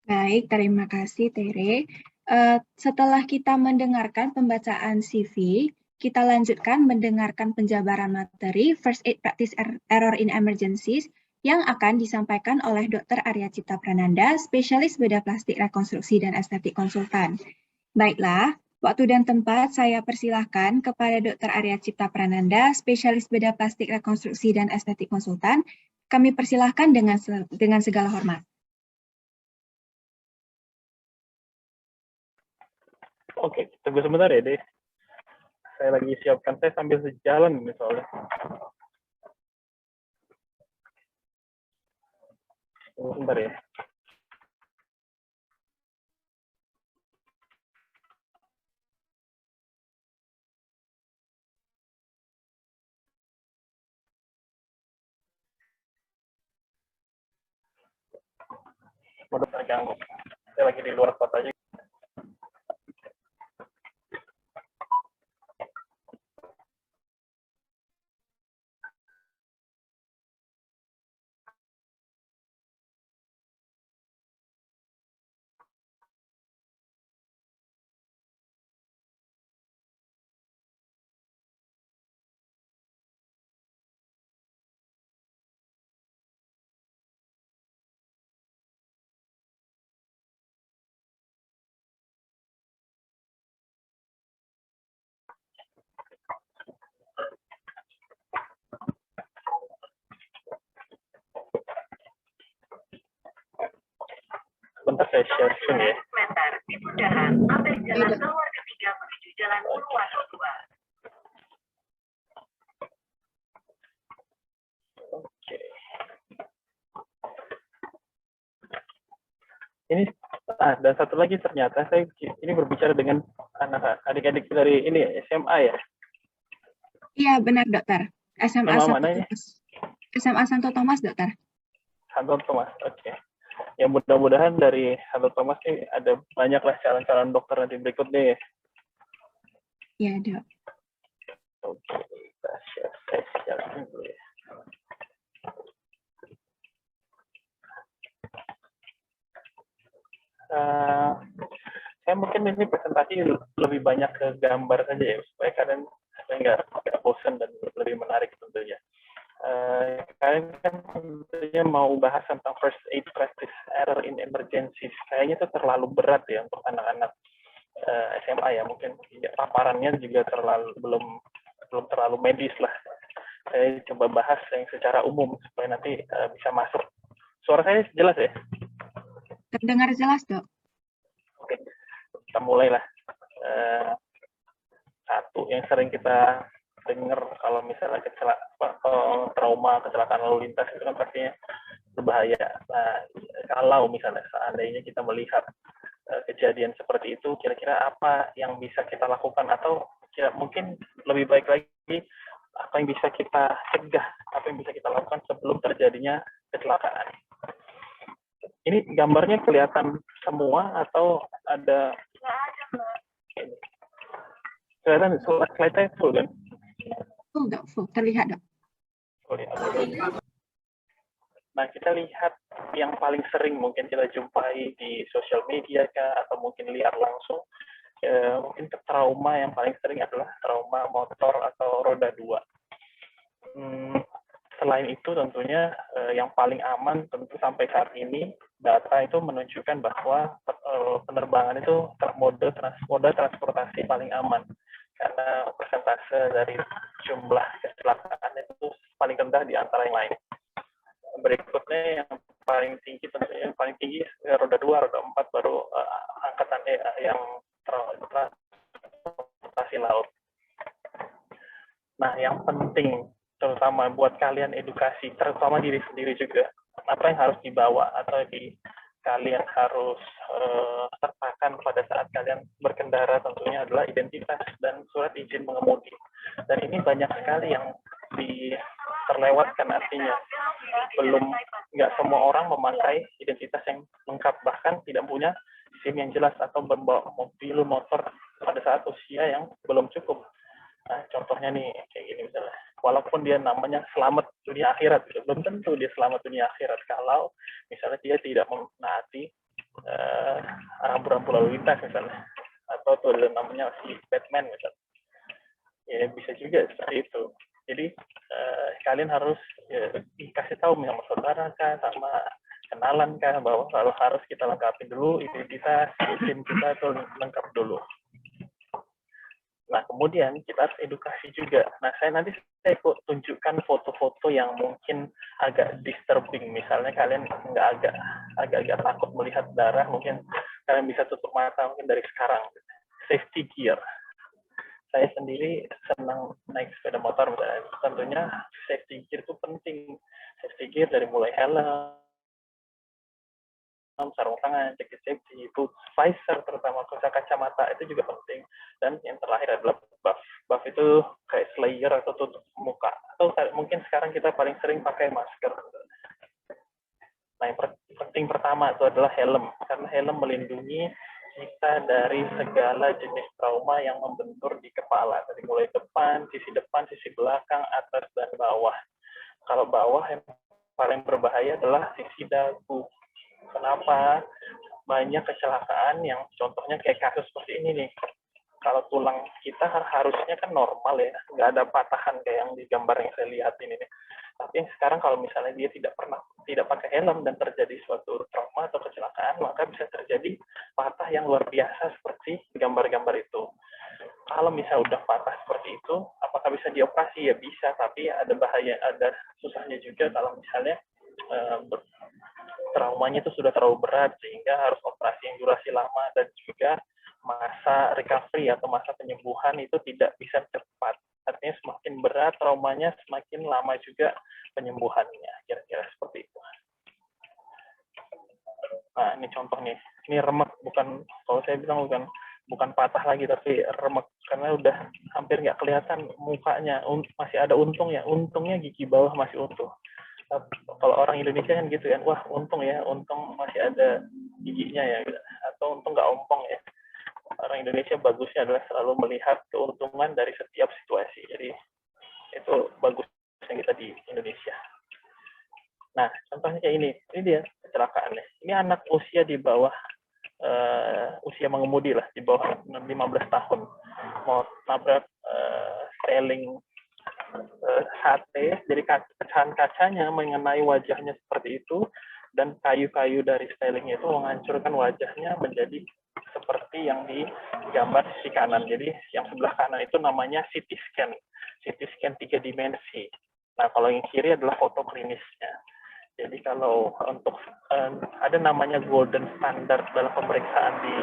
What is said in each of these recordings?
Baik, terima kasih Tere. Setelah kita mendengarkan pembacaan CV, kita lanjutkan mendengarkan penjabaran materi First Aid Practice Error in Emergencies yang akan disampaikan oleh Dr. Arya Cipta Prananda, spesialis bedah plastik rekonstruksi dan estetik konsultan. Baiklah, waktu dan tempat saya persilahkan kepada Dr. Arya Cipta Prananda, spesialis bedah plastik rekonstruksi dan estetik konsultan. Kami persilahkan dengan segala hormat. Oke, tunggu sebentar ya, deh. Saya lagi siapkan, saya sambil sejalan ini soalnya. Tunggu sebentar ya. Udah terganggu. Saya lagi di luar kota aja. Sebentar saya share screen ya. Meter di bundaran ambil jalan keluar ketiga menuju jalan Uluwatu 2. Oke. Ini dan satu lagi ternyata saya ini berbicara dengan adik-adik dari ini SMA ya. Iya, benar, Dokter. SMA Nama Santo mananya? Thomas. SMA Santo Thomas, Dokter. Santo Thomas. Oke. Ya mudah-mudahan dari Santo Thomas ini ada banyaklah calon-calon dokter nanti berikutnya ya. Iya, Dok. Oke, kita share dulu ya. Saya mungkin ini presentasi lebih banyak ke gambar saja ya, supaya kalian nggak bosan dan lebih menarik tentunya. Kalian kan tentunya mau bahas tentang first aid practice error in emergencies. Kayaknya itu terlalu berat ya untuk anak-anak SMA ya, mungkin ya, paparannya juga belum terlalu medis lah. Saya coba bahas yang secara umum supaya nanti bisa masuk. Suara saya jelas ya? Terdengar jelas, Dok. Oke, kita mulailah. Satu yang sering kita dengar kalau misalnya trauma kecelakaan lalu lintas itu kan pastinya berbahaya. Nah, kalau misalnya seandainya kita melihat kejadian seperti itu, kira-kira apa yang bisa kita lakukan atau mungkin lebih baik lagi apa yang bisa kita cegah, apa yang bisa kita lakukan sebelum terjadinya kecelakaan. Ini gambarnya kelihatan semua atau ada? Kelihatan slide-nya full kan? Full, Dok. Full. Terlihat, Dok. Oh, ya. Nah, kita lihat yang paling sering mungkin kita jumpai di sosial media kah, atau mungkin lihat langsung. Mungkin trauma yang paling sering adalah trauma motor atau roda 2. Selain itu tentunya yang paling aman tentu sampai saat ini data itu menunjukkan bahwa penerbangan itu moda transportasi paling aman karena persentase dari jumlah kecelakaan itu paling rendah di antara yang lain. Berikutnya yang paling tinggi tentunya paling tinggi roda 2, roda 4 baru angkatan yang transportasi laut. Nah, yang penting terutama buat kalian edukasi, terutama diri sendiri juga, apa yang harus dibawa atau kalian harus sertakan pada saat kalian berkendara tentunya adalah identitas dan surat izin mengemudi. Dan ini banyak sekali yang terlewatkan, artinya nggak semua orang memakai identitas yang lengkap, bahkan tidak punya SIM yang jelas atau membawa mobil motor pada saat usia yang belum cukup. Nah, contohnya nih kayak gini misalnya, walaupun dia namanya selamat dunia akhirat, belum tentu dia selamat dunia akhirat kalau misalnya dia tidak menaati rambu-rambu lalu lintas misalnya, atau tuh ada namanya si Batman misalnya. Ya bisa juga seperti itu. Jadi kalian harus dikasih tahu sama saudara kah, sama kenalan kah, bahwa kalau harus kita lengkapi dulu identitas SIM kita itu lengkap dulu. Nah, kemudian kita harus edukasi juga. Nah, nanti saya tunjukkan foto-foto yang mungkin agak disturbing. Misalnya kalian agak takut melihat darah, mungkin kalian bisa tutup mata mungkin dari sekarang. Safety gear. Saya sendiri senang naik sepeda motor, misalnya. Tentunya safety gear itu penting. Safety gear dari mulai helm, sarung tangan, jaket safety, boots, visor, terutama kacamata itu juga penting. Dan yang terakhir adalah buff. Buff itu kayak slayer atau tutup muka. Atau mungkin sekarang kita paling sering pakai masker. Nah, yang penting pertama itu adalah helm. Karena helm melindungi kita dari segala jenis trauma yang membentur di kepala. Dari mulai depan, sisi belakang, atas, dan bawah. Kalau bawah yang paling berbahaya adalah sisi dagu. Kenapa? Banyak kecelakaan yang contohnya kayak kasus seperti ini nih. Kalau tulang kita harusnya kan normal ya, nggak ada patahan kayak yang di gambar yang saya lihat ini nih. Tapi sekarang kalau misalnya dia tidak pakai helm dan terjadi suatu trauma atau kecelakaan, maka bisa terjadi patah yang luar biasa seperti gambar-gambar itu. Kalau misalnya udah patah seperti itu, apakah bisa dioperasi? Ya bisa, tapi ada bahaya, ada susahnya juga kalau misalnya traumanya itu sudah terlalu berat sehingga harus operasi yang durasi lama, dan juga masa recovery atau masa penyembuhan itu tidak bisa cepat. Artinya semakin berat traumanya, semakin lama juga penyembuhannya. Kira-kira seperti itu. Nah, ini contohnya. Ini remek, bukan, kalau saya bilang bukan patah lagi, tapi remek. Karena udah hampir nggak kelihatan mukanya. Masih ada untungnya. Untungnya gigi bawah masih utuh. Kalau orang Indonesia kan gitu kan, wah untung ya, untung masih ada giginya ya, atau untung nggak ompong ya. Orang Indonesia bagusnya adalah selalu melihat keuntungan dari setiap situasi. Jadi itu bagusnya kita di Indonesia. Nah, contohnya kayak ini dia kecelakaannya. Ini anak usia di bawah usia mengemudi lah, di bawah 15 tahun, mau nabrak styling HT, jadi pecahan kacanya mengenai wajahnya seperti itu, dan kayu-kayu dari stylingnya itu menghancurkan wajahnya menjadi seperti yang di gambar sisi kanan. Jadi yang sebelah kanan itu namanya CT scan 3 dimensi. Nah, kalau yang kiri adalah foto klinisnya. Jadi kalau untuk ada namanya golden standard dalam pemeriksaan di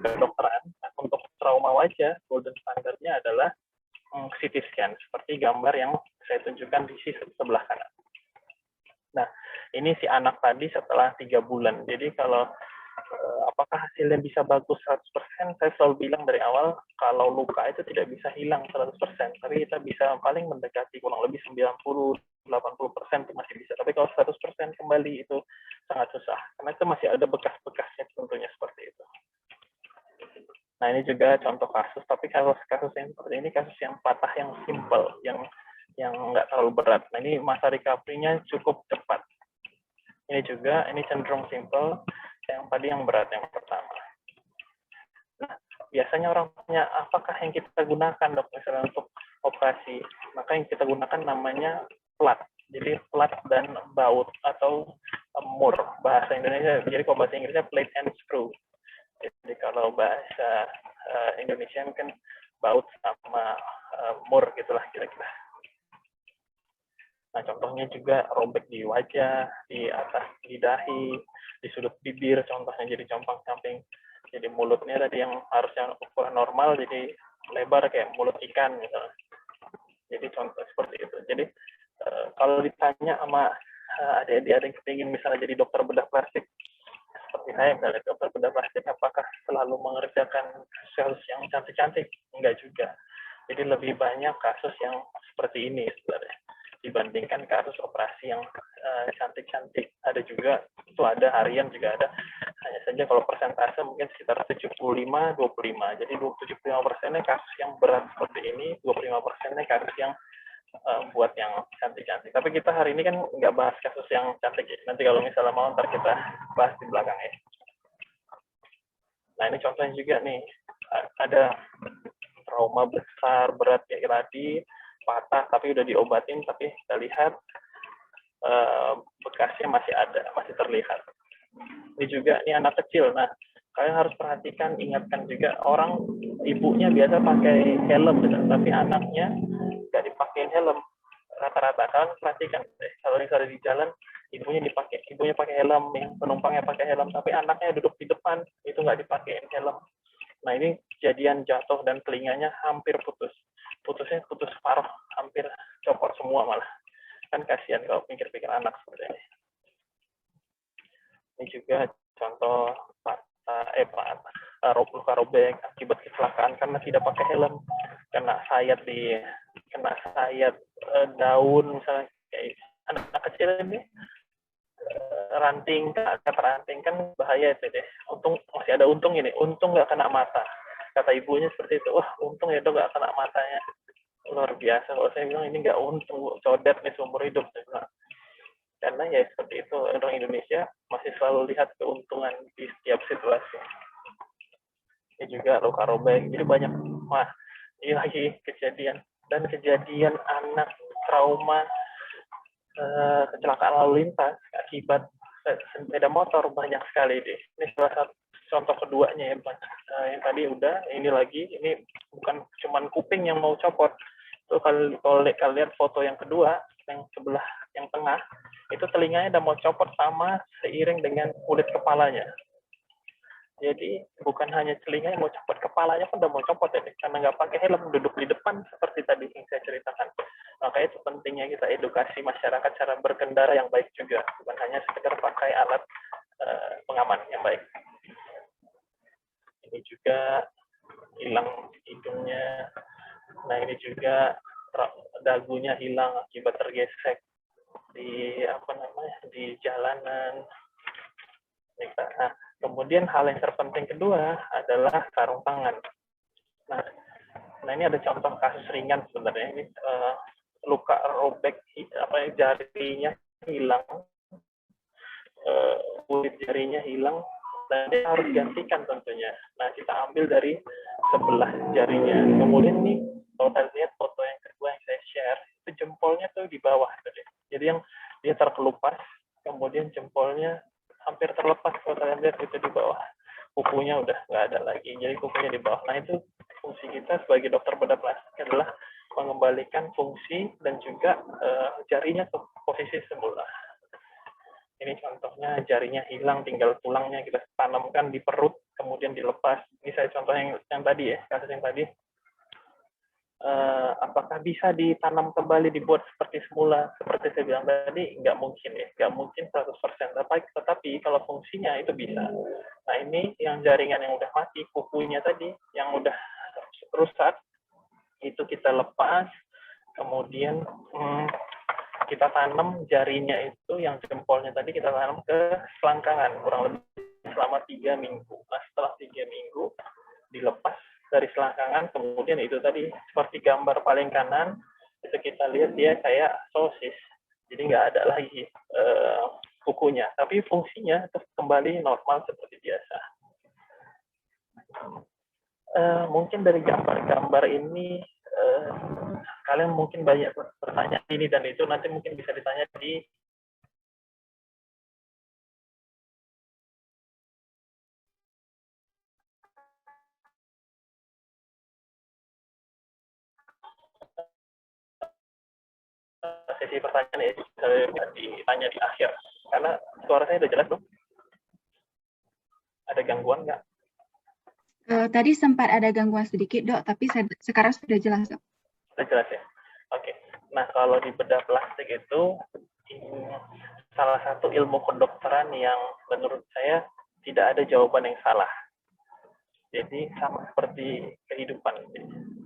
kedokteran, untuk trauma wajah, golden standardnya adalah CT scan, seperti gambar yang saya tunjukkan di sisi sebelah kanan. Nah, ini si anak tadi setelah 3 bulan. Jadi kalau apakah hasilnya bisa bagus 100%, saya selalu bilang dari awal, kalau luka itu tidak bisa hilang 100%, tapi kita bisa paling mendekati kurang lebih 90-80% itu masih bisa. Tapi kalau 100% kembali itu sangat susah, karena itu masih ada bekas-bekasnya tentunya seperti itu. Nah, ini juga contoh kasus, tapi kalau kasus yang seperti ini, kasus yang patah yang simple, yang nggak terlalu berat. Nah, ini masa recovery-nya cukup cepat. Ini juga, ini cenderung simple, yang tadi yang berat yang pertama. Nah, biasanya orang tanya, apakah yang kita gunakan dok misalnya untuk operasi? Maka yang kita gunakan namanya plat. Jadi plat dan baut atau mur bahasa Indonesia. Jadi kalau bahasa Inggrisnya plate and screw. Jadi kalau bahasa Indonesia mungkin baut sama mur gitulah kira-kira. Nah, contohnya juga robek di wajah, di atas di dahi, di sudut bibir, contohnya jadi compang-camping. Jadi mulutnya tadi yang harusnya ukuran normal jadi lebar kayak mulut ikan misalnya. Jadi contoh seperti itu. Jadi kalau ditanya sama adik-adik yang kepingin misalnya jadi dokter bedah plastik, seperti saya misalnya dokter bedah plastik, apakah selalu mengerjakan kasus yang cantik-cantik? Enggak juga. Jadi lebih banyak kasus yang seperti ini sebenarnya dibandingkan kasus operasi yang cantik-cantik. Ada juga, itu ada harian juga ada. Hanya saja kalau persentase mungkin sekitar 75-25. Jadi 75%-nya kasus yang berat seperti ini, 25%-nya kasus yang buat yang cantik-cantik. Tapi kita hari ini kan nggak bahas kasus yang cantik ya. Nanti kalau misalnya mau, ntar kita bahas di belakang ya. Nah, ini contohnya juga nih, ada trauma besar, berat kayak tadi, patah, tapi udah diobatin, tapi kita lihat bekasnya masih ada, masih terlihat. Ini juga, ini anak kecil. Nah, kalian harus perhatikan, ingatkan juga, orang ibunya biasa pakai helm, gitu, tapi anaknya nggak dipakein helm. Rata-rata kalian perhatikan, kalau misalnya di jalan, ibunya pakai helm, yang penumpangnya pakai helm, tapi anaknya duduk di depan, itu nggak dipakein helm. Nah, ini kejadian jatuh dan telinganya hampir putus. Putusnya putus paruh, hampir copot semua malah. Kan kasihan kalau pikir-pikir anak seperti ini. Ini juga contoh luka robek akibat kecelakaan karena tidak pakai helm, kena sayat daun misalnya, kayak anak kecil ini ranting kan bahaya itu deh. Untung masih ada untung ini, untung nggak kena mata. Kata ibunya seperti itu, wah untung ya dok nggak kena matanya. Luar biasa. Kalau saya bilang ini nggak untung, codet nih seumur hidup. Karena ya seperti itu, orang Indonesia masih selalu lihat keuntungan di setiap situasi. Ini juga luka robek, jadi banyak. Wah, ini lagi kejadian anak trauma kecelakaan lalu lintas akibat sepeda motor banyak sekali deh. Ini salah satu contoh keduanya ya, yang tadi udah, ini lagi, ini bukan cuman kuping yang mau copot. Itu kalau kalian foto yang kedua, yang sebelah yang tengah, itu telinganya udah mau copot sama seiring dengan kulit kepalanya. Jadi bukan hanya telinga yang mau copot, kepalanya pun udah mau copot ya, karena nggak pakai helm, duduk di depan seperti tadi yang saya ceritakan. Makanya itu pentingnya kita edukasi masyarakat cara berkendara yang baik juga, bukan hanya sekedar pakai alat pengaman yang baik. Ini juga hilang hidungnya. Nah, ini juga dagunya hilang akibat tergesek di di jalanan. Nah, kemudian hal yang terpenting kedua adalah sarung tangan. Nah ini ada contoh kasus ringan sebenarnya. Ini luka robek, jarinya hilang, kulit jarinya hilang, dan dia harus gantikan tentunya. Nah kita ambil dari sebelah jarinya. Kemudian nih, kalau kalian lihat foto yang kedua yang saya share, itu jempolnya tuh di bawah. Jadi yang dia terkelupas, kemudian jempolnya hampir terlepas, kalau kalian lihat itu di bawah. Kukunya udah nggak ada lagi, jadi kukunya di bawah. Nah itu fungsi kita sebagai dokter bedah plastik adalah mengembalikan fungsi dan juga jarinya ke posisi semula. Ini contohnya jarinya hilang, tinggal tulangnya kita tanamkan di perut, kemudian dilepas. Ini saya contoh yang tadi ya, kasus yang tadi. Apakah bisa ditanam kembali, dibuat seperti semula? Seperti saya bilang tadi, nggak mungkin ya, nggak mungkin 100%. Tetapi kalau fungsinya itu bisa. Nah ini yang jaringan yang udah mati, kukunya tadi yang udah rusak, itu kita lepas, kemudian kita tanam jarinya itu, yang jempolnya tadi kita tanam ke selangkangan, kurang lebih selama 3 minggu. Nah setelah 3 minggu, dilepas dari selangkangan, kemudian itu tadi seperti gambar paling kanan, itu kita lihat dia kayak sosis, jadi nggak ada lagi kukunya, tapi fungsinya terus kembali normal seperti biasa. Mungkin dari gambar-gambar ini kalian mungkin banyak bertanya ini dan itu, nanti mungkin bisa ditanya di sesi pertanyaan ya, bisa ditanya di akhir, karena suara saya udah jelas belum? Ada gangguan nggak? Tadi sempat ada gangguan sedikit dok, tapi sekarang sudah jelas dok. Sudah jelas ya? Oke. Nah kalau di bedah plastik itu salah satu ilmu kedokteran yang menurut saya tidak ada jawaban yang salah. Jadi sama seperti kehidupan.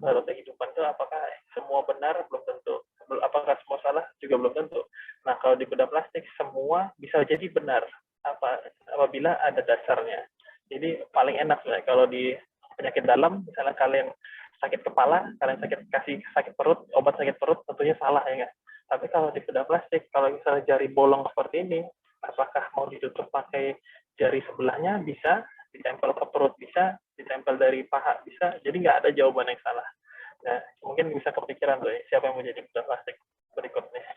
Kalau kehidupan itu apakah semua benar? Belum tentu. Apakah semua salah? Juga belum tentu. Nah kalau di bedah plastik semua bisa jadi benar apabila ada dasarnya. Jadi paling enak ya kalau di penyakit dalam, misalnya kalian sakit kepala, kalian kasih sakit perut, obat sakit perut, tentunya salah ya nggak? Tapi kalau di bedah plastik, kalau misalnya jari bolong seperti ini, apakah mau ditutup pakai jari sebelahnya? Bisa, ditempel ke perut bisa, ditempel dari paha bisa, jadi nggak ada jawaban yang salah. Nah, mungkin bisa kepikiran tuh ya, siapa yang mau jadi bedah plastik berikutnya.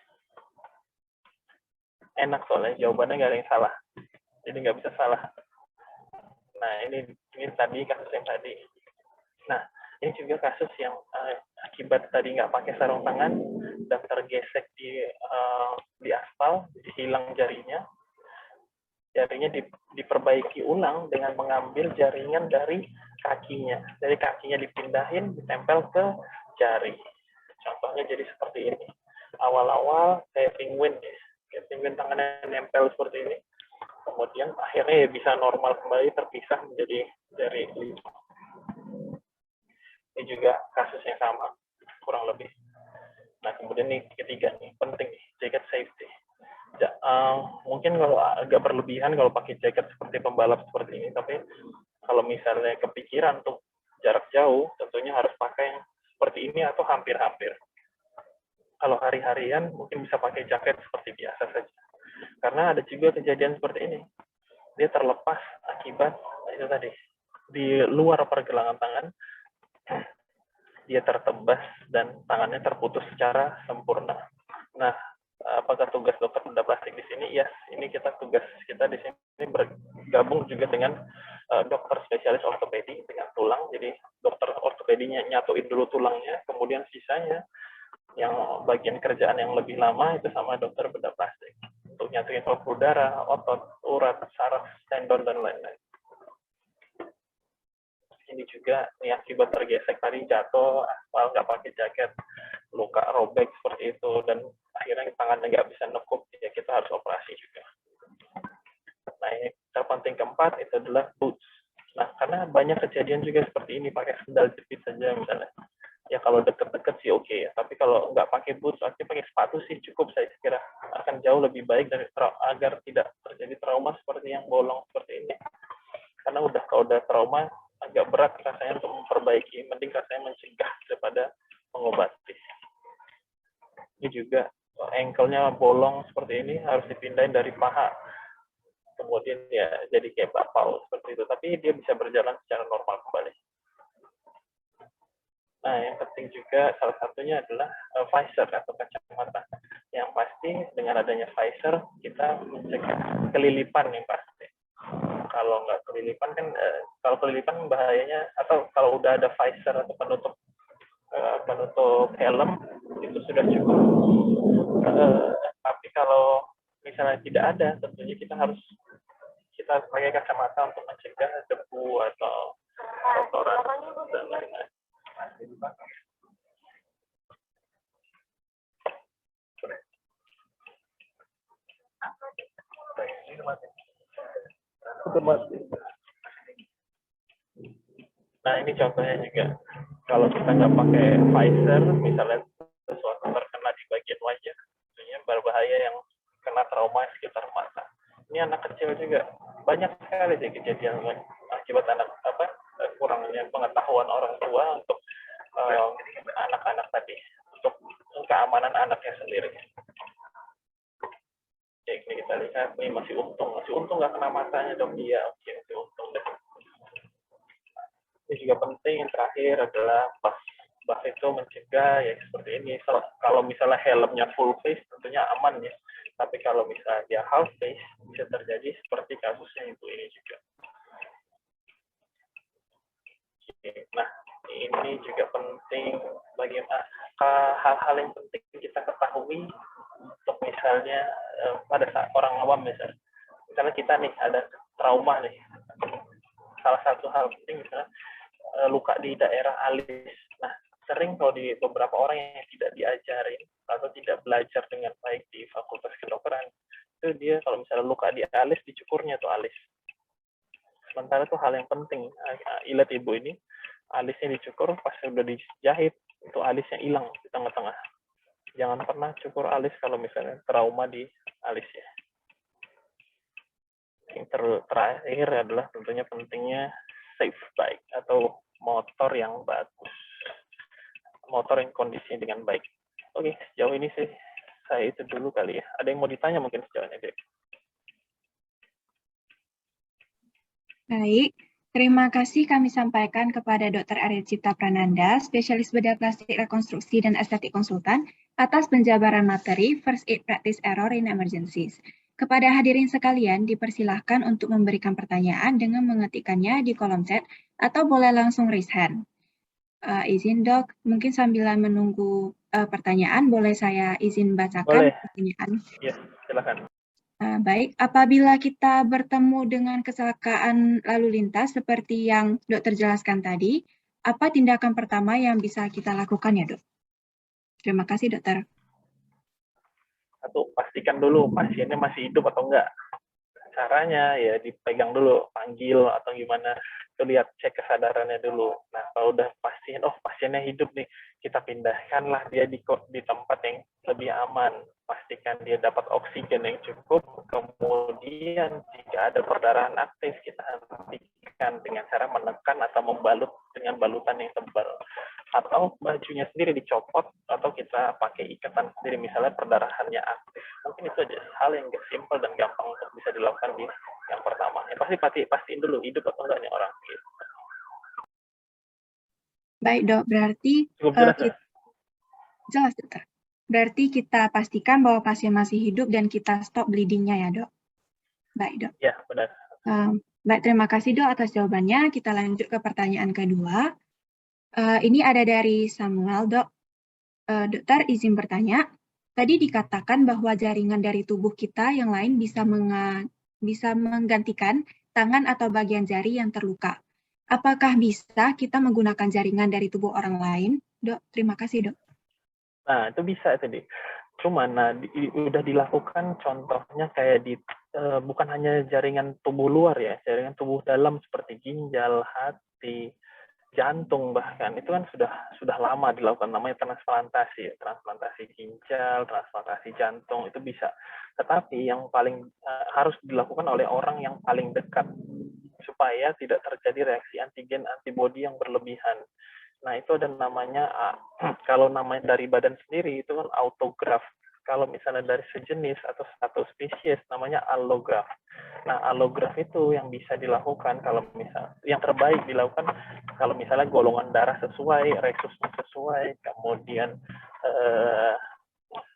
Enak soalnya, jawabannya nggak ada yang salah. Jadi nggak bisa salah. Nah, ini tadi kasus yang tadi. Nah, ini juga kasus yang akibat tadi nggak pakai sarung tangan dan tergesek di aspal, jadi hilang jarinya. Jarinya diperbaiki ulang dengan mengambil jaringan dari kakinya. Dari kakinya dipindahin, ditempel ke jari. Contohnya jadi seperti ini. Awal-awal kayak penguin ya. Kayak penguin tangannya nempel seperti ini. Kemudian akhirnya bisa normal kembali, terpisah menjadi jari. Ini juga kasus yang sama, kurang lebih. Nah, kemudian nih ketiga nih, penting nih, jaket safety. Mungkin kalau agak berlebihan kalau pakai jaket seperti pembalap seperti ini, tapi kalau misalnya kepikiran untuk jarak jauh, tentunya harus pakai yang seperti ini atau hampir-hampir. Kalau hari-harian mungkin bisa pakai jaket seperti biasa saja. Karena ada juga kejadian seperti ini. Dia terlepas akibat itu tadi, di luar pergelangan tangan, dia tertebas dan tangannya terputus secara sempurna. Nah, apakah tugas dokter bedah plastik di sini? Yes, ini tugas kita di sini bergabung juga dengan dokter spesialis ortopedi dengan tulang. Jadi dokter ortopedinya nyatuin dulu tulangnya, kemudian sisanya yang bagian kerjaan yang lebih lama itu sama dokter bedah plastik untuk nyatuin pembuluh darah, otot, urat, saraf, tendon dan lain-lain. Ini juga nih akibat tergesek tadi, jatuh, aspal, nggak pakai jaket, luka robek seperti itu, dan akhirnya tangannya nggak bisa nekup, ya kita harus operasi juga. Nah, ini terpenting keempat itu adalah boots. Nah, karena banyak kejadian juga seperti ini, pakai sandal jepit saja misalnya. Ya kalau deket-deket sih oke ya, tapi kalau nggak pakai boots, artinya pakai sepatu sih cukup, saya kira akan jauh lebih baik dari agar tidak terjadi trauma seperti yang bolong seperti ini. Karena kalau udah trauma, agak berat rasanya untuk memperbaiki, mending rasanya mencegah daripada mengobati. Ini juga ankle-nya bolong seperti ini harus dipindahin dari paha, kemudian ya jadi kayak bakpao seperti itu, tapi dia bisa berjalan secara normal kembali. Nah, yang penting juga salah satunya adalah visor atau kacamata. Yang pasti dengan adanya visor kita mencegah kelilipan yang pasti. Kalau nggak kelilipan kan, kalau kelilipan bahayanya, atau kalau udah ada visor atau penutup helm itu sudah cukup. Tapi kalau misalnya tidak ada, tentunya kita pakai kacamata untuk mencegah debu atau kotoran dan lain-lain. Nah, ini contohnya juga. Kalau kita nggak pakai visor, misalnya sesuatu terkena di bagian wajah, tentunya berbahaya yang kena trauma sekitar mata. Ini anak kecil juga. Banyak sekali sih kejadian akibat kurangnya pengetahuan orang tua untuk anak-anak tadi, untuk keamanan anaknya sendiri. Ya, ini kita lihat, ini masih untung nggak kena matanya dong. Iya, oke, masih untung deh. Ini juga penting, yang terakhir adalah buff itu mencegah ya seperti ini. Kalau misalnya helmnya full face tentunya aman ya, tapi kalau misalnya dia half face bisa terjadi seperti kasusnya ibu ini juga. Nah, ini juga penting bagaimana hal-hal yang penting kita ketahui untuk misalnya pada saat orang awam misalnya kita nih ada trauma nih, salah satu hal penting misalnya luka di daerah alis. Nah, sering kalau di beberapa orang yang tidak diajarin atau tidak belajar dengan baik di fakultas kedokteran, itu dia kalau misalnya luka di alis, dicukurnya tuh alis. Sementara itu hal yang penting, lihat ibu ini, alisnya dicukur, pas sudah dijahit, itu alisnya hilang di tengah-tengah. Jangan pernah cukur alis kalau misalnya trauma di alisnya. Yang terakhir adalah tentunya pentingnya safe bike atau motor yang bagus, motor yang kondisinya dengan baik. Oke, sejauh ini sih saya itu dulu kali ya. Ada yang mau ditanya mungkin sejauh ini, Dek? Baik, Terima kasih kami sampaikan kepada Dr. Arya Cipta Prananda, spesialis bedah plastik rekonstruksi dan estetik konsultan, atas penjabaran materi First Aid Practice Error in Emergencies. Kepada hadirin sekalian, dipersilahkan untuk memberikan pertanyaan dengan mengetikkannya di kolom chat atau boleh langsung raise hand. Izin dok, mungkin sambil menunggu pertanyaan, boleh saya izin bacakan pertanyaan? Ya, silakan. Baik, apabila kita bertemu dengan kecelakaan lalu lintas seperti yang dokter jelaskan tadi, apa tindakan pertama yang bisa kita lakukan ya dok? Terima kasih dokter. Satu, pastikan dulu pasiennya masih hidup atau enggak. Caranya ya dipegang dulu, panggil atau gimana, itu lihat, cek kesadarannya dulu. Nah kalau udah pasien, oh pasiennya hidup nih, kita pindahkanlah dia di tempat yang lebih aman. Pastikan dia dapat oksigen yang cukup, kemudian jika ada perdarahan aktif, kita hentikan dengan cara menekan atau membalut dengan balutan yang tebal. Atau bajunya sendiri dicopot, atau kita pakai ikatan sendiri, misalnya perdarahannya aktif. Mungkin itu aja hal yang simpel dan gampang untuk bisa dilakukan di yang pertama. Yang pastiin dulu hidup atau enggaknya orang. Gitu. Baik dok, berarti jelas dokter. Berarti kita pastikan bahwa pasien masih hidup dan kita stop bleedingnya ya dok. Baik dok. Ya benar. Baik, terima kasih dok atas jawabannya. Kita lanjut ke pertanyaan kedua. Ini ada dari Samuel dok. Dokter izin bertanya. Tadi dikatakan bahwa jaringan dari tubuh kita yang lain bisa menggantikan tangan atau bagian jari yang terluka. Apakah bisa kita menggunakan jaringan dari tubuh orang lain? Dok, terima kasih dok. Nah, itu bisa tadi. Cuman, udah dilakukan contohnya kayak di, bukan hanya jaringan tubuh luar ya, jaringan tubuh dalam seperti ginjal, hati, jantung bahkan, itu kan sudah lama dilakukan, namanya transplantasi ginjal, transplantasi jantung, itu bisa. Tetapi yang paling harus dilakukan oleh orang yang paling dekat, supaya tidak terjadi reaksi antigen antibodi yang berlebihan. Nah, itu ada namanya, kalau namanya dari badan sendiri, itu kan autograf. Kalau misalnya dari sejenis atau satu spesies, namanya allograf. Nah, allograf itu yang bisa dilakukan kalau misalnya, yang terbaik dilakukan kalau misalnya golongan darah sesuai, resusnya sesuai, kemudian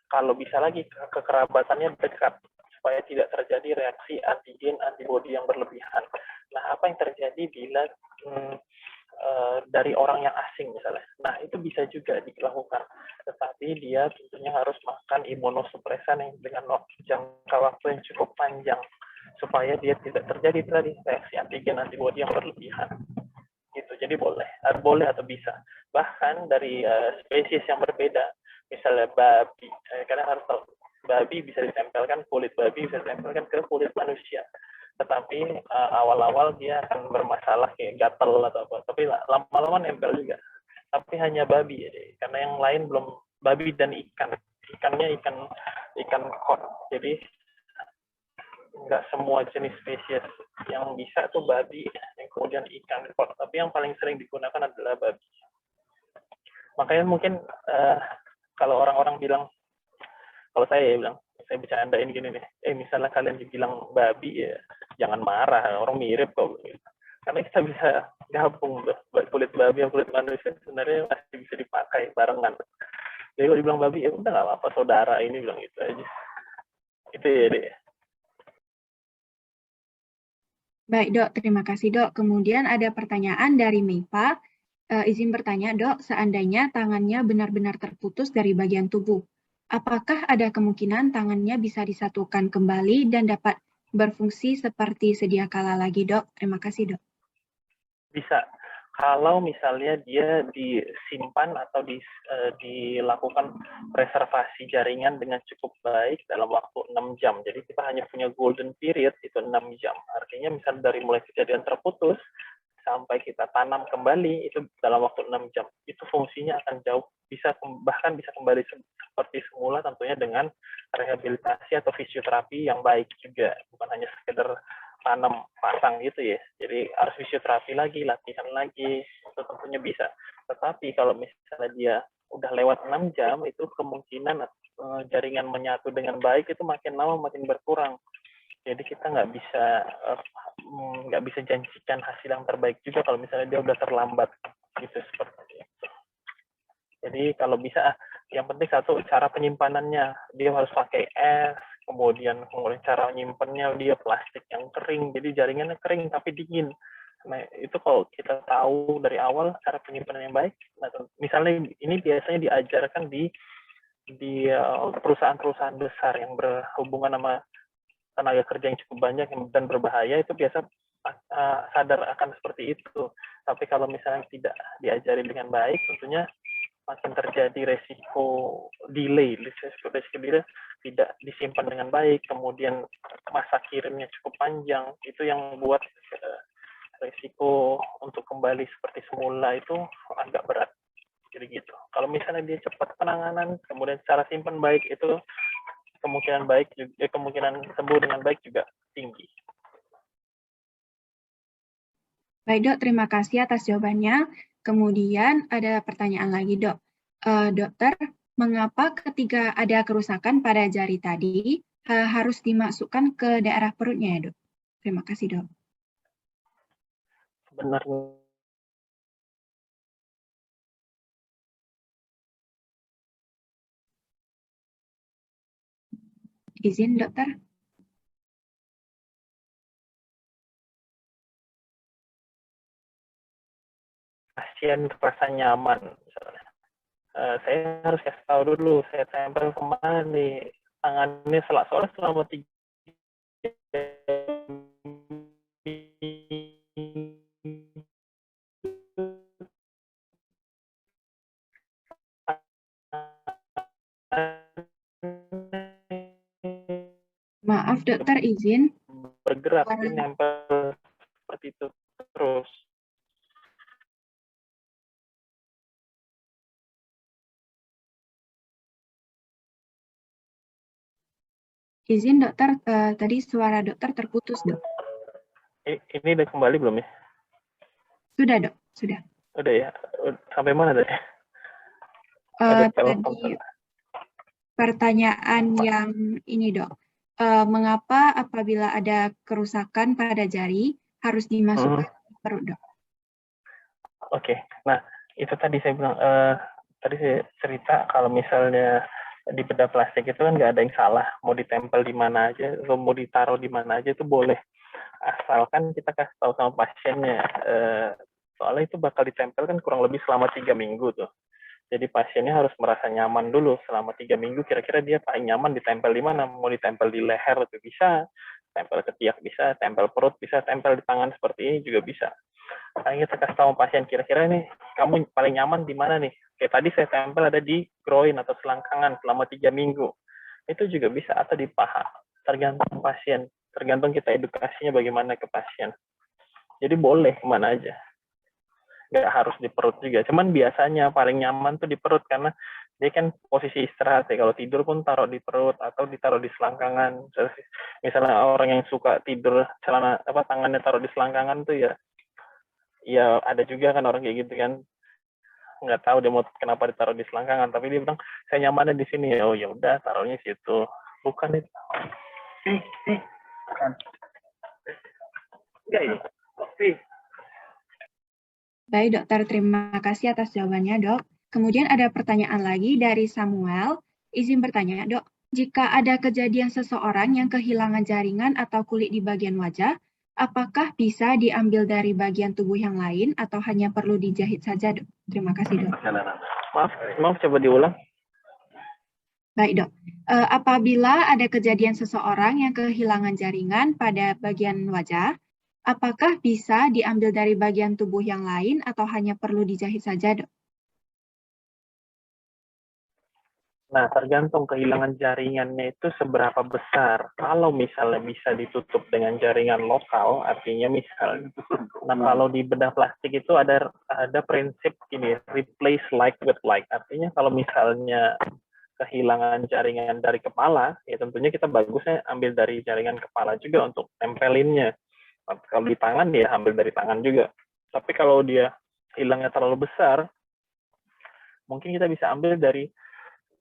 kalau bisa lagi kekerabatannya dekat, supaya tidak terjadi reaksi antigen antibodi yang berlebihan. Nah, apa yang terjadi bila dari orang yang asing misalnya. Nah, itu bisa juga dilakukan. Tetapi dia tentunya harus makan imunosupresan yang dengan jangka waktu yang cukup panjang supaya dia tidak terjadi tadi reaksi antigen antibodi yang berlebihan. Gitu. Jadi boleh atau bisa. Bahkan dari spesies yang berbeda, misalnya babi, karena harus tahu babi bisa ditempelkan, kulit babi bisa ditempelkan ke kulit manusia. Tetapi awal-awal dia akan bermasalah kayak gatel atau apa, tapi lama-lama nempel juga. Tapi hanya babi, karena yang lain belum, babi dan ikannya ikan koi. Jadi nggak semua jenis spesies yang bisa tuh babi, yang kemudian ikan koi. Tapi yang paling sering digunakan adalah babi. Makanya mungkin kalau orang-orang bilang, kalau saya bilang, saya bercandain gini nih, misalnya kalian dibilang babi ya jangan marah, orang mirip kok. Karena kita bisa gabung kulit babi dan kulit manusia sebenarnya masih bisa dipakai barengan. Jadi kalau dibilang babi ya udah nggak apa-apa, saudara ini bilang gitu aja. Itu ya deh. Baik dok, terima kasih dok. Kemudian ada pertanyaan dari Meipa. Izin bertanya dok, seandainya tangannya benar-benar terputus dari bagian tubuh, apakah ada kemungkinan tangannya bisa disatukan kembali dan dapat berfungsi seperti sedia kala lagi, dok? Terima kasih, dok. Bisa. Kalau misalnya dia disimpan atau dilakukan preservasi jaringan dengan cukup baik dalam waktu 6 jam. Jadi kita hanya punya golden period, itu 6 jam. Artinya misalnya dari mulai kejadian terputus, sampai kita tanam kembali itu dalam waktu 6 jam. Itu fungsinya akan jauh, bahkan bisa kembali seperti semula, tentunya dengan rehabilitasi atau fisioterapi yang baik juga, bukan hanya sekedar tanam pasang gitu ya. Jadi harus fisioterapi lagi, latihan lagi, itu tentunya bisa. Tetapi kalau misalnya dia udah lewat 6 jam, itu kemungkinan jaringan menyatu dengan baik itu makin lama makin berkurang. Jadi kita nggak bisa nggak bisa janjikan hasil yang terbaik juga kalau misalnya dia udah terlambat gitu seperti itu. Jadi kalau bisa, yang penting satu cara penyimpanannya dia harus pakai es, kemudian cara nyimpennya dia plastik yang kering, jadi jaringannya kering tapi dingin. Nah itu kalau kita tahu dari awal cara penyimpanan yang baik, nah, misalnya ini biasanya diajarkan di perusahaan-perusahaan besar yang berhubungan sama tenaga kerja yang cukup banyak dan berbahaya, itu biasa sadar akan seperti itu. Tapi kalau misalnya tidak diajari dengan baik, tentunya makin terjadi resiko delay, resiko delay tidak disimpan dengan baik, kemudian masa kirimnya cukup panjang, itu yang buat resiko untuk kembali seperti semula itu agak berat. Jadi gitu. Kalau misalnya dia cepat penanganan, kemudian cara simpan baik, itu kemungkinan baik, kemungkinan sembuh dengan baik juga tinggi. Baik dok, terima kasih atas jawabannya. Kemudian ada pertanyaan lagi dok. Dokter, mengapa ketika ada kerusakan pada jari tadi harus dimasukkan ke daerah perutnya ya dok? Terima kasih dok. Sebenarnya Izin dokter. pasien terasa nyaman misalnya. Saya harus kasih tahu dulu, saya tempel kemana nih, tangannya soalnya selama 3 Maaf dokter, izin. bergerak, nempel seperti itu terus. Izin dokter, tadi suara dokter terputus dok. Ini udah kembali belum ya? Sudah dok, sudah. Udah ya? Sampai mana tadi? Tadi pertanyaan yang ini dok. Mengapa apabila ada kerusakan pada jari harus dimasukkan ke perut dok? Oke, nah itu tadi saya bilang, tadi saya cerita kalau misalnya di bedah plastik itu kan nggak ada yang salah, mau ditempel di mana aja, atau mau ditaruh di mana aja itu boleh, asalkan kita kasih tahu sama pasiennya, soalnya itu bakal ditempel kan kurang lebih selama 3 minggu tuh. Jadi pasiennya harus merasa nyaman dulu selama 3 minggu, kira-kira dia paling nyaman ditempel di mana, mau ditempel di leher itu bisa, tempel ketiak bisa, tempel perut bisa, tempel di tangan seperti ini juga bisa. Makanya kita kasih tahu pasien, kira-kira nih kamu paling nyaman di mana nih? Kayak tadi saya tempel ada di groin atau selangkangan selama 3 minggu. Itu juga bisa, atau di paha. Tergantung pasien, tergantung kita edukasinya bagaimana ke pasien. Jadi boleh kemana aja. Nggak harus di perut juga. Cuman biasanya paling nyaman tuh di perut karena dia kan posisi istirahat ya. Kalau tidur pun taruh di perut atau ditaruh di selangkangan. Misalnya orang yang suka tidur tangannya taruh di selangkangan tuh ya ada juga kan orang kayak gitu kan, nggak tahu dia mau kenapa ditaruh di selangkangan, tapi dia bilang saya nyamannya di sini. Oh ya udah, taruhnya situ, bukan itu. Enggak ya. Baik dokter, terima kasih atas jawabannya dok. Kemudian ada pertanyaan lagi dari Samuel. Izin bertanya dok, jika ada kejadian seseorang yang kehilangan jaringan atau kulit di bagian wajah, apakah bisa diambil dari bagian tubuh yang lain atau hanya perlu dijahit saja dok? Terima kasih dok. Maaf coba diulang. Baik dok, apabila ada kejadian seseorang yang kehilangan jaringan pada bagian wajah, apakah bisa diambil dari bagian tubuh yang lain atau hanya perlu dijahit saja dok? Nah, tergantung kehilangan jaringannya itu seberapa besar. Kalau misalnya bisa ditutup dengan jaringan lokal, artinya misalnya, nah kalau di bedah plastik itu ada prinsip gini, replace like with like. Artinya kalau misalnya kehilangan jaringan dari kepala, ya tentunya kita bagusnya ambil dari jaringan kepala juga untuk tempelinnya. Kalau di tangan, ya ambil dari tangan juga. Tapi kalau dia hilangnya terlalu besar, mungkin kita bisa ambil dari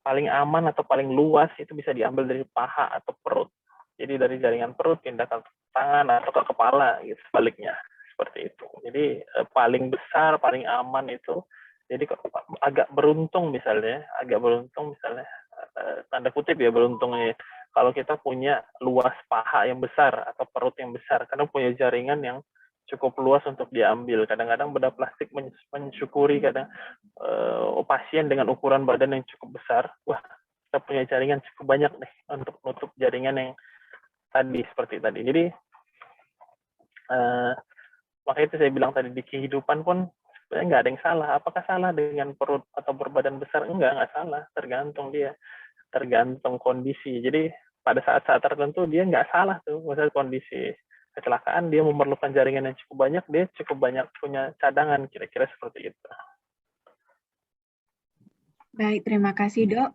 paling aman atau paling luas itu bisa diambil dari paha atau perut. Jadi dari jaringan perut pindah ke tangan atau ke kepala, gitu, sebaliknya seperti itu. Jadi paling besar, paling aman itu. Jadi agak beruntung misalnya, tanda kutip ya beruntungnya, kalau kita punya luas paha yang besar atau perut yang besar, karena punya jaringan yang cukup luas untuk diambil. Kadang-kadang bedah plastik mensyukuri kadang pasien dengan ukuran badan yang cukup besar, wah kita punya jaringan cukup banyak nih untuk menutup jaringan yang tadi seperti tadi. Jadi makanya itu saya bilang tadi, di kehidupan pun sebenarnya nggak ada yang salah. Apakah salah dengan perut atau berbadan besar? Nggak salah. Tergantung kondisi. Jadi pada saat-saat tertentu dia nggak salah tuh. Misalnya kondisi kecelakaan, dia memerlukan jaringan yang cukup banyak, dia cukup banyak punya cadangan, kira-kira seperti itu. Baik, terima kasih dok.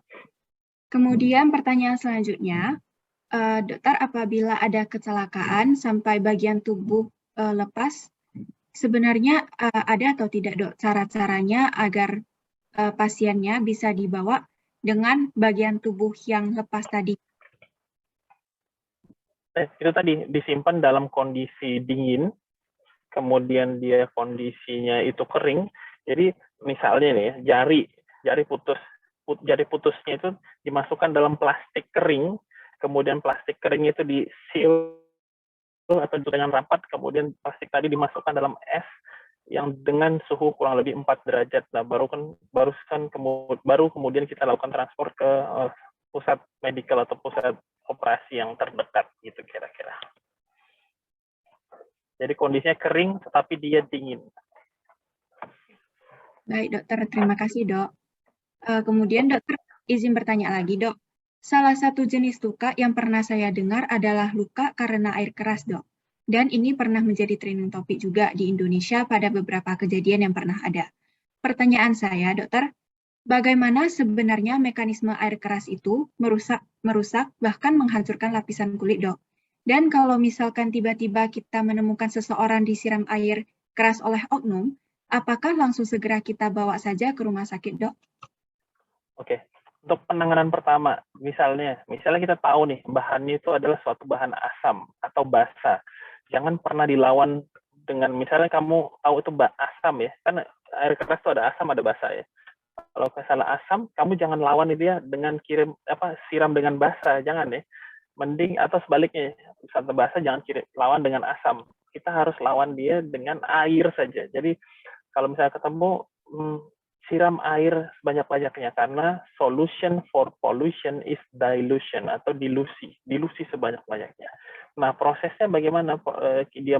Kemudian pertanyaan selanjutnya, dokter, apabila ada kecelakaan sampai bagian tubuh lepas, sebenarnya ada atau tidak dok cara-caranya agar pasiennya bisa dibawa dengan bagian tubuh yang lepas tadi? Itu tadi disimpan dalam kondisi dingin, kemudian dia kondisinya itu kering. Jadi misalnya nih, jari putusnya itu dimasukkan dalam plastik kering, kemudian plastik kering itu di-seal atau dengan rapat, kemudian plastik tadi dimasukkan dalam es yang dengan suhu kurang lebih 4 derajat. Nah, baru kemudian kita lakukan transport ke pusat medikal atau pusat operasi yang terdekat, gitu kira-kira. Jadi kondisinya kering, tetapi dia dingin. Baik dokter, terima kasih dok. Kemudian dokter, izin bertanya lagi dok. Salah satu jenis luka yang pernah saya dengar adalah luka karena air keras dok. Dan ini pernah menjadi trending topik juga di Indonesia pada beberapa kejadian yang pernah ada. Pertanyaan saya dokter, bagaimana sebenarnya mekanisme air keras itu merusak bahkan menghancurkan lapisan kulit dok? Dan kalau misalkan tiba-tiba kita menemukan seseorang disiram air keras oleh oknum, apakah langsung segera kita bawa saja ke rumah sakit dok? Oke, untuk penanganan pertama, misalnya kita tahu nih bahannya itu adalah suatu bahan asam atau basa. Jangan pernah dilawan dengan, misalnya kamu tahu itu asam ya, kan air keras itu ada asam ada basa ya. Kalau misalnya asam, kamu jangan lawan dia dengan siram dengan basa, jangan ya. Mending atau sebaliknya, saat basa jangan lawan dengan asam. Kita harus lawan dia dengan air saja. Jadi kalau misalnya ketemu, siram air sebanyak-banyaknya, karena solution for pollution is dilution atau dilusi sebanyak-banyaknya. Nah, prosesnya bagaimana? Dia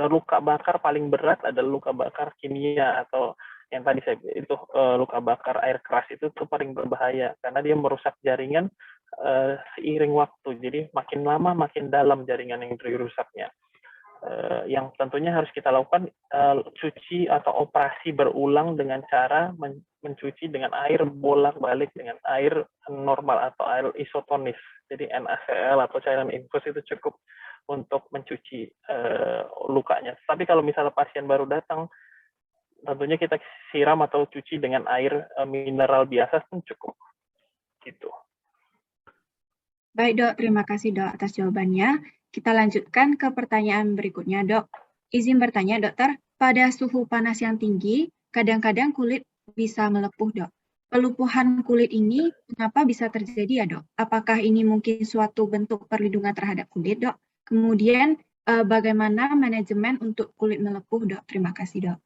luka bakar paling berat adalah luka bakar kimia atau yang tadi saya itu luka bakar air keras itu paling berbahaya karena dia merusak jaringan seiring waktu. Jadi makin lama makin dalam jaringan yang dirusaknya. Yang tentunya harus kita lakukan cuci atau operasi berulang dengan cara mencuci dengan air bolak-balik dengan air normal atau air isotonis. Jadi NaCl atau cairan infus itu cukup untuk mencuci lukanya. Tapi kalau misalnya pasien baru datang, tentunya kita siram atau cuci dengan air mineral biasa pun cukup. Gitu. Baik dok, terima kasih dok atas jawabannya. Kita lanjutkan ke pertanyaan berikutnya, dok. Izin bertanya, dokter, pada suhu panas yang tinggi, kadang-kadang kulit bisa melepuh, dok. Pelupuhan kulit ini kenapa bisa terjadi ya, dok? Apakah ini mungkin suatu bentuk perlindungan terhadap kulit, dok? Kemudian, bagaimana manajemen untuk kulit melepuh, dok? Terima kasih, dok.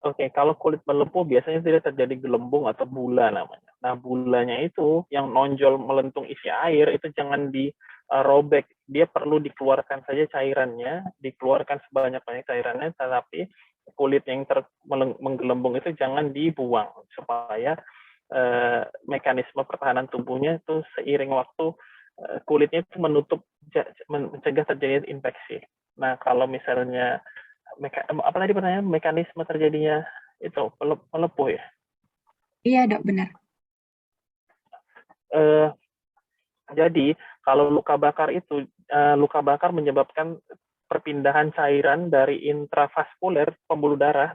Oke, kalau kulit melepuh biasanya tidak terjadi gelembung atau bula namanya. Nah, bulanya itu yang nonjol melentung isi air itu jangan dirobek. Dia perlu dikeluarkan saja cairannya, dikeluarkan sebanyak-banyak cairannya, tetapi kulit yang menggelembung itu jangan dibuang supaya mekanisme pertahanan tubuhnya itu seiring waktu kulitnya itu mencegah terjadinya infeksi. Nah, kalau misalnya apa tadi pertanyaan, mekanisme terjadinya itu melepuh ya? Iya dok, benar. Jadi kalau luka bakar itu, luka bakar menyebabkan perpindahan cairan dari intravaskuler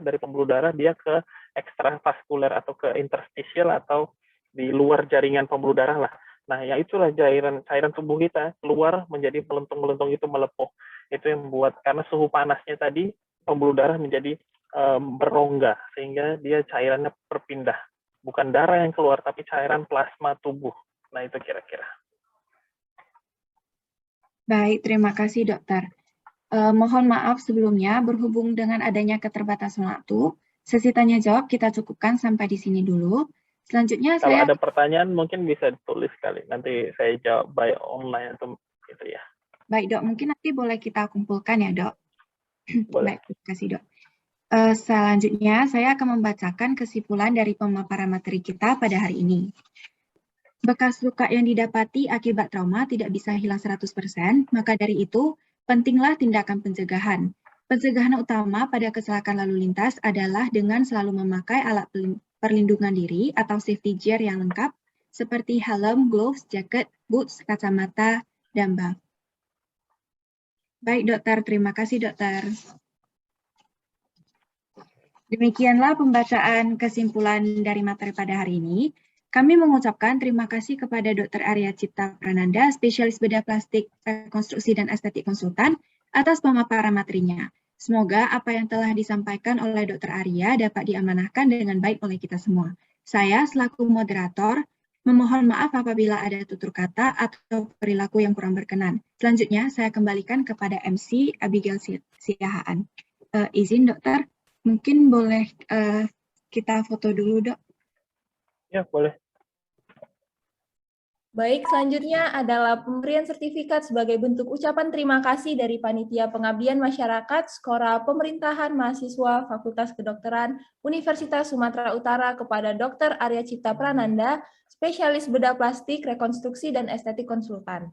dari pembuluh darah dia ke ekstravaskuler atau ke interstisial atau di luar jaringan pembuluh darah lah. Nah, ya itulah cairan tubuh kita keluar menjadi melentung-melentung itu melepuh. Itu yang membuat, karena suhu panasnya tadi, pembuluh darah menjadi berongga, sehingga dia cairannya berpindah. Bukan darah yang keluar, tapi cairan plasma tubuh. Nah, itu kira-kira. Baik, terima kasih dokter. Mohon maaf sebelumnya, berhubung dengan adanya keterbatasan waktu, sesi tanya jawab kita cukupkan sampai di sini dulu. Selanjutnya Kalau saya ada pertanyaan mungkin bisa ditulis kali. Nanti saya jawab by online atau gitu ya. baik dok, mungkin nanti boleh kita kumpulkan ya dok. Boleh. Baik, terima kasih dok. Selanjutnya saya akan membacakan kesimpulan dari pemaparan materi kita pada hari ini. Bekas luka yang didapati akibat trauma tidak bisa hilang 100%, maka dari itu pentinglah tindakan pencegahan. Pencegahan utama pada kecelakaan lalu lintas adalah dengan selalu memakai alat perlindungan diri atau safety gear yang lengkap seperti helm, gloves, jaket, boots, kacamata, dan buff. Baik dokter, terima kasih dokter. Demikianlah pembacaan kesimpulan dari materi pada hari ini. Kami mengucapkan terima kasih kepada Dr. Arya Cipta Prananda, spesialis bedah plastik, rekonstruksi, dan estetik konsultan, atas pemaparan materinya. Semoga apa yang telah disampaikan oleh Dr. Arya dapat diamanahkan dengan baik oleh kita semua. Saya, selaku moderator, memohon maaf apabila ada tutur kata atau perilaku yang kurang berkenan. Selanjutnya, saya kembalikan kepada MC Abigail Siahaan. Izin, dokter. Mungkin boleh kita foto dulu, dok. Ya, boleh. Baik, selanjutnya adalah pemberian sertifikat sebagai bentuk ucapan terima kasih dari Panitia Pengabdian Masyarakat Skora Pemerintahan Mahasiswa Fakultas Kedokteran Universitas Sumatera Utara kepada Dr. Arya Cipta Prananda, spesialis bedah plastik, rekonstruksi, dan estetik konsultan.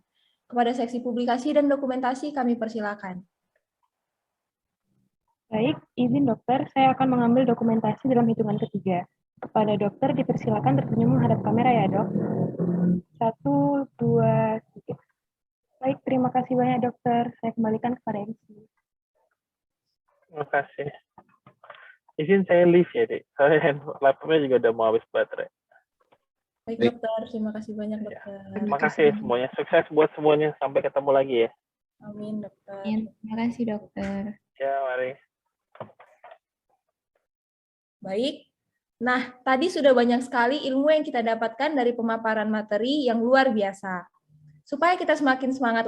Kepada seksi publikasi dan dokumentasi kami persilakan. Baik, izin dokter, saya akan mengambil dokumentasi dalam hitungan ketiga. Kepada dokter dipersilakan tersenyum menghadap kamera ya dok. 1, 2, 3. Baik, terima kasih banyak dokter. Saya kembalikan kepada MC. Terima kasih. Izin saya leave ya, Dek. Saya laptopnya juga udah mau habis baterai. Baik dokter, terima kasih banyak dokter. Terima kasih semuanya. Sukses buat semuanya. Sampai ketemu lagi ya. Amin dokter. Terima kasih dokter. Ya, mari. Baik. Nah, tadi sudah banyak sekali ilmu yang kita dapatkan dari pemaparan materi yang luar biasa. Supaya kita semakin semangat